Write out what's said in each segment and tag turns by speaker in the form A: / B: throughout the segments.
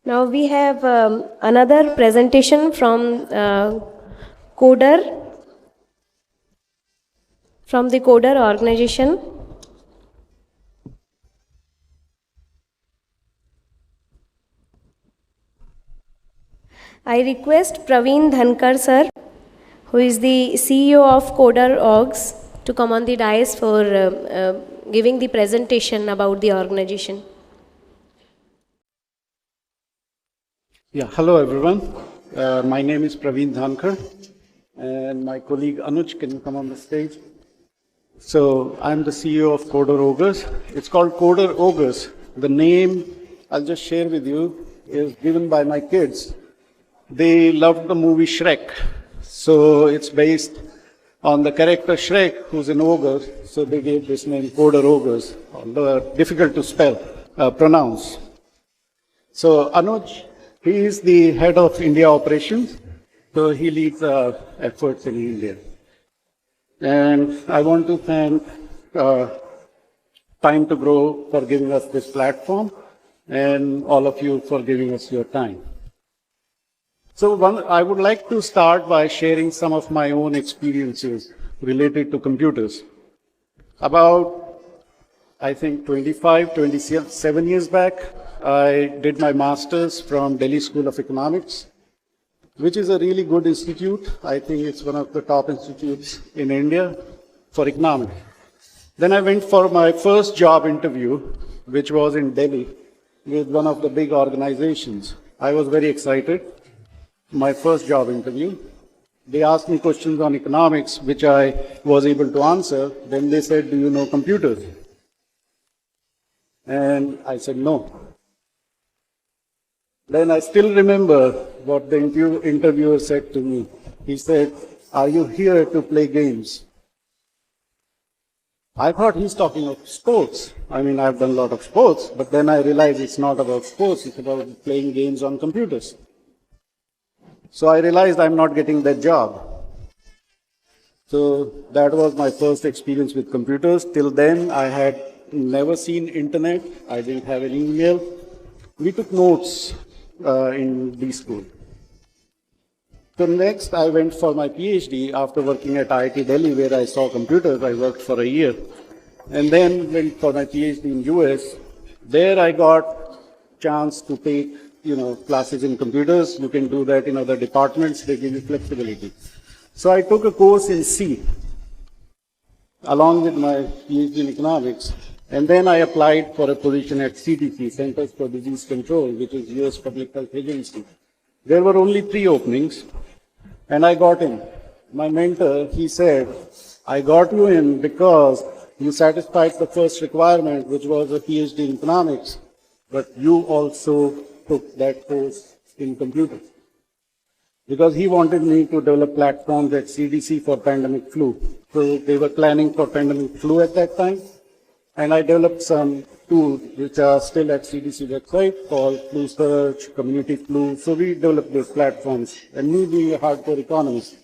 A: Now we have another presentation from Coder, from the Coder organization. I request Praveen Dhankar sir, who is the CEO of CoderOgres, to come on the dais for giving the presentation about the organization.
B: Yeah, hello everyone. My name is Praveen Dhankar, and my colleague Anuj, can you come on the stage? So I'm the CEO of CoderOgres. It's called CoderOgres. The name, I'll just share with you, is given by my kids. They loved the movie Shrek. So it's based on the character Shrek, who's an ogre. So they gave this name CoderOgres, although difficult to pronounce. So Anuj, he is the head of India operations. So he leads our efforts in India. And I want to thank Time2Grow for giving us this platform, and all of you for giving us your time. So I would like to start by sharing some of my own experiences related to computers. About, I think, 27 years back, I did my master's from Delhi School of Economics, which is a really good institute. I think it's one of the top institutes in India for economics. Then I went for my first job interview, which was in Delhi with one of the big organizations. I was very excited. My first job interview. They asked me questions on economics, which I was able to answer. Then they said, do you know computers? And I said, no. Then I still remember what the interviewer said to me. He said, are you here to play games? I thought he's talking of sports. I mean, I've done a lot of sports, but then I realized it's not about sports, it's about playing games on computers. So I realized I'm not getting that job. So that was my first experience with computers. Till then, I had never seen internet. I didn't have an email. We took notes in D school. So next, I went for my PhD after working at IIT Delhi, where I saw computers. I worked for a year. And then went for my PhD in US. There I got chance to take classes in computers. You can do that in other departments. They give you flexibility. So I took a course in C along with my PhD in economics. And then I applied for a position at CDC, Centers for Disease Control, which is US Public Health Agency. There were only 3 openings, and I got in. My mentor, he said, I got you in because you satisfied the first requirement, which was a PhD in economics, but you also took that course in computers. Because he wanted me to develop platforms at CDC for pandemic flu. So they were planning for pandemic flu at that time. And I developed some tools which are still at CDC website called Flu Search, Community Flu. So we developed those platforms, and me being a hardcore economist.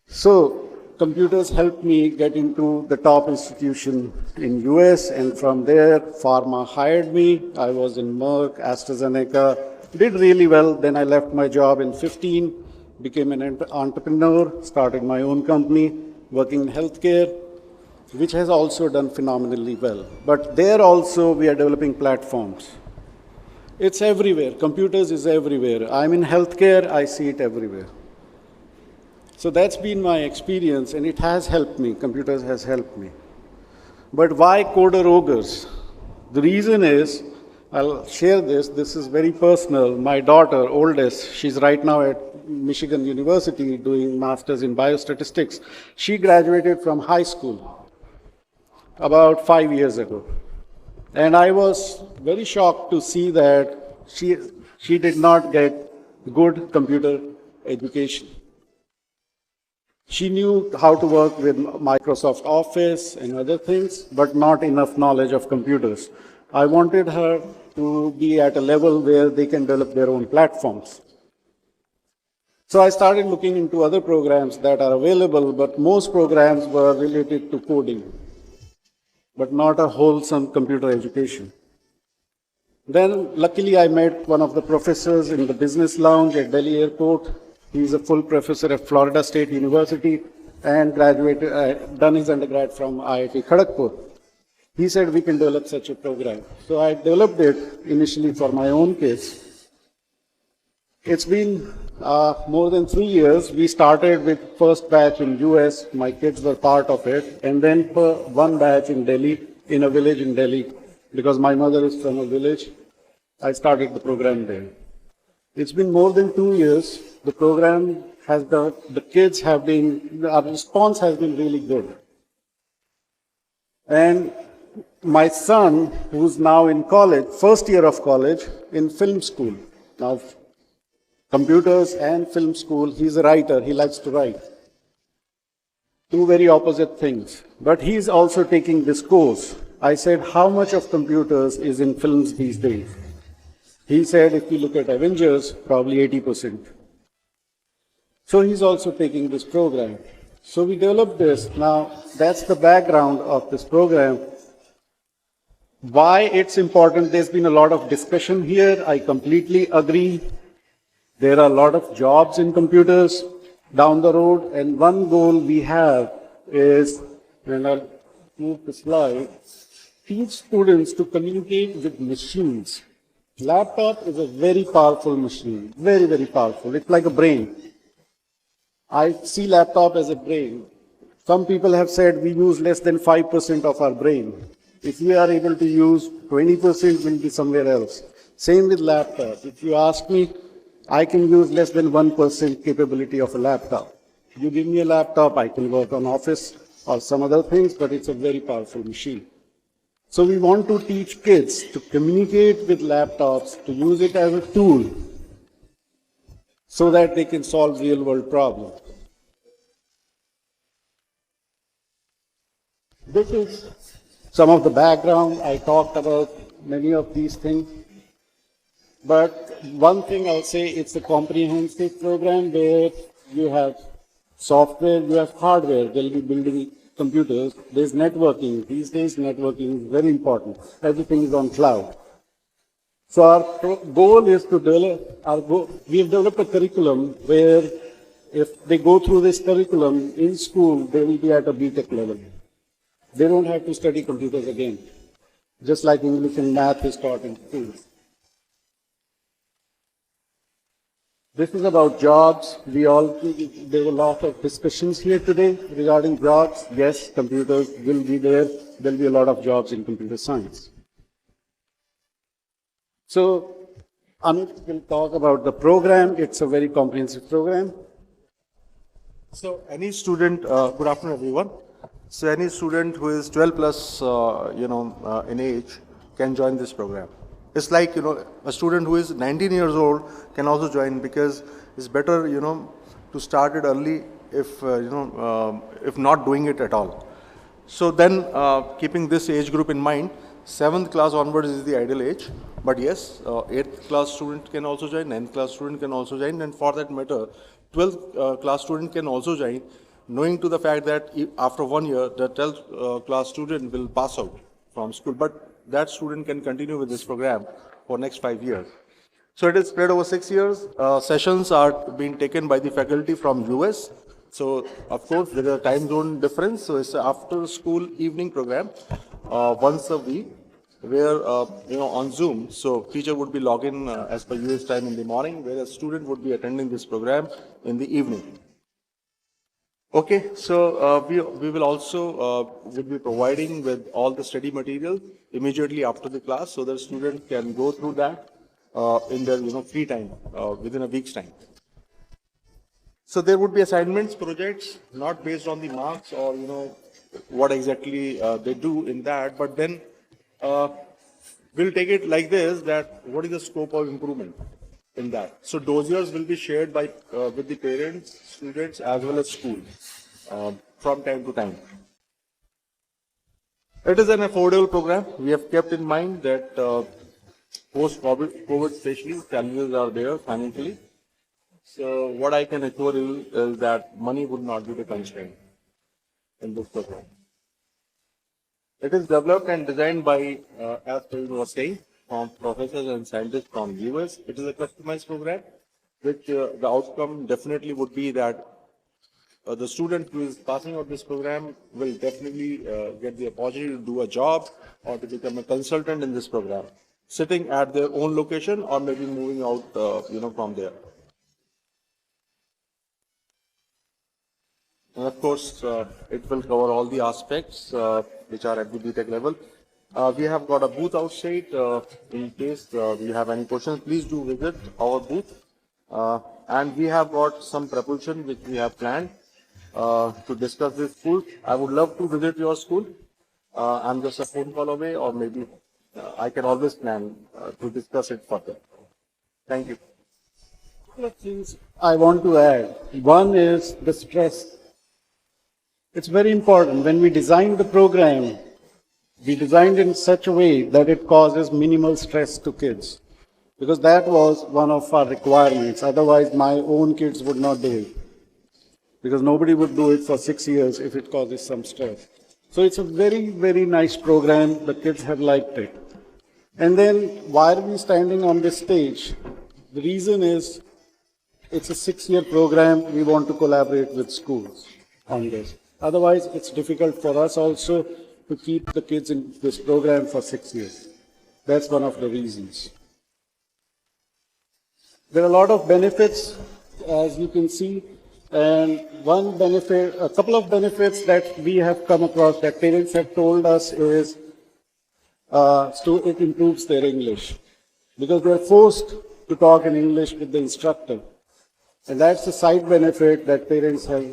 B: So computers helped me get into the top institution in US, and from there, pharma hired me. I was in Merck, AstraZeneca, did really well. Then I left my job in 15, became an entrepreneur, started my own company, working in healthcare, which has also done phenomenally well. But there also we are developing platforms. It's everywhere. Computers is everywhere. I'm in healthcare, I see it everywhere. So that's been my experience, and it has helped me. Computers has helped me. But why CoderOgres? The reason is, I'll share this. This is very personal. My daughter, oldest, she's right now at Michigan University doing masters in biostatistics. She graduated from high school about 5 years ago. And I was very shocked to see that she did not get good computer education. She knew how to work with Microsoft Office and other things, but not enough knowledge of computers. I wanted her to be at a level where they can develop their own platforms. So I started looking into other programs that are available, but most programs were related to coding, but not a wholesome computer education. Then luckily I met one of the professors in the business lounge at Delhi airport. He's a full professor at Florida State University and graduated, done his undergrad from IIT Kharagpur. He said we can develop such a program. So I developed it initially for my own kids. It's been more than 3 years. We started with first batch in US. My kids were part of it. And then for one batch in Delhi, in a village in Delhi, because my mother is from a village. I started the program there. It's been more than 2 years. The program has the kids have been, our response has been really good. And my son, who's now in college, first year of college, in film school. Now, computers and film school, he's a writer, he likes to write. Two very opposite things. But he's also taking this course. I said, how much of computers is in films these days? He said, if you look at Avengers, probably 80%. So he's also taking this program. So we developed this. Now, that's the background of this program. Why it's important, there's been a lot of discussion here. I completely agree. There are a lot of jobs in computers down the road, and one goal we have is, and I'll move the slide, teach students to communicate with machines. Laptop is a very powerful machine, very, very powerful. It's like a brain. I see laptop as a brain. Some people have said we use less than 5% of our brain. If we are able to use 20%, we'll be somewhere else. Same with laptop. If you ask me, I can use less than 1% capability of a laptop. You give me a laptop, I can work on Office or some other things, but it's a very powerful machine. So we want to teach kids to communicate with laptops, to use it as a tool, so that they can solve real-world problems. This is some of the background. I talked about many of these things. But one thing I'll say, it's a comprehensive program where you have software, you have hardware. They'll be building computers. There's networking. These days, networking is very important. Everything is on cloud. So our goal is to develop, we have developed a curriculum where if they go through this curriculum in school, they will be at a BTech level. They don't have to study computers again, just like English and math is taught in schools. This is about jobs. There were lots of discussions here today regarding jobs. Yes, computers will be there. There'll be a lot of jobs in computer science. So, Amit will talk about the program. It's a very comprehensive program.
C: So, any student, good afternoon everyone. So, any student who is 12 plus, in age can join this program. It's like, a student who is 19 years old can also join, because it's better, to start it early if not doing it at all. So then, keeping this age group in mind, 7th class onwards is the ideal age. But yes, 8th class student can also join, 9th class student can also join, and for that matter, 12th class student can also join, knowing to the fact that after 1 year, the 12th class student will pass out from school. But that student can continue with this program for next 5 years. So it is spread over 6 years. Sessions are being taken by the faculty from US. So of course there is a time zone difference. So it's an after school evening program once a week, where on Zoom. So teacher would be logging as per US time in the morning, whereas student would be attending this program in the evening. Okay, so we will also would be providing with all the study material immediately after the class, so that students can go through that in their free time within a week's time. So there would be assignments, projects, not based on the marks or what exactly they do in that, but then we'll take it like this: that what is the scope of improvement in that. So dossiers will be shared by with the parents, students, as well as school from time to time. It is an affordable program. We have kept in mind that post-COVID especially, challenges are there financially. So what I can assure you is that money would not be the constraint in this program. It is developed and designed by, as Praveen was saying, from professors and scientists from US. It is a customized program, which the outcome definitely would be that the student who is passing out this program will definitely get the opportunity to do a job or to become a consultant in this program, sitting at their own location or maybe moving out, from there. And of course, it will cover all the aspects which are at the BTech level. We have got a booth outside. In case you have any questions, please do visit our booth. And we have got some propulsion which we have planned to discuss this school. I would love to visit your school. I'm just a phone call away, or maybe I can always plan to discuss it further. Thank you.
B: Couple of things I want to add. One is the stress. It's very important. When we designed the program, we designed it in such a way that it causes minimal stress to kids. Because that was one of our requirements. Otherwise, my own kids would not do it. Because nobody would do it for 6 years if it causes some stress. So it's a very, very nice program. The kids have liked it. And then, why are we standing on this stage? The reason is, it's a 6-year program. We want to collaborate with schools on this. Otherwise, it's difficult for us also to keep the kids in this program for 6 years. That's one of the reasons. There are a lot of benefits, as you can see. And one benefit, a couple of benefits that we have come across that parents have told us is it improves their English. Because they are forced to talk in English with the instructor. And that's a side benefit that parents have,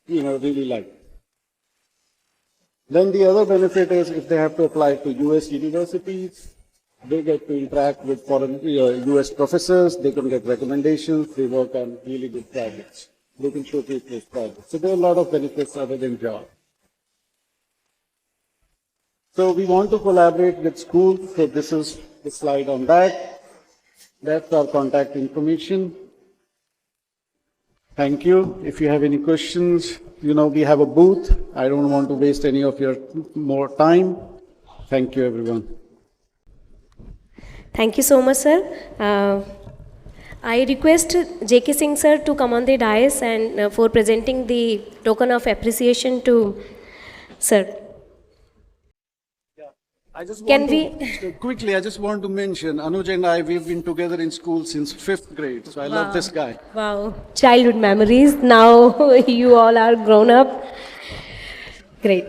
B: really liked. Then the other benefit is if they have to apply to US universities, they get to interact with foreign US professors, they can get recommendations, they work on really good projects. They can showcase those projects. So there are a lot of benefits other than job. So we want to collaborate with schools. So this is the slide on that. That's our contact information. Thank you. If you have any questions, we have a booth. I don't want to waste any of your more time. Thank you, everyone.
A: Thank you so much, sir. I request J.K. Singh sir to come on the dais and for presenting the token of appreciation to sir.
B: I just
A: Can
B: quickly, I just want to mention, Anuj and I, we've been together in school since 5th grade, so I love this guy.
A: Wow, childhood memories. Now you all are grown up. Great.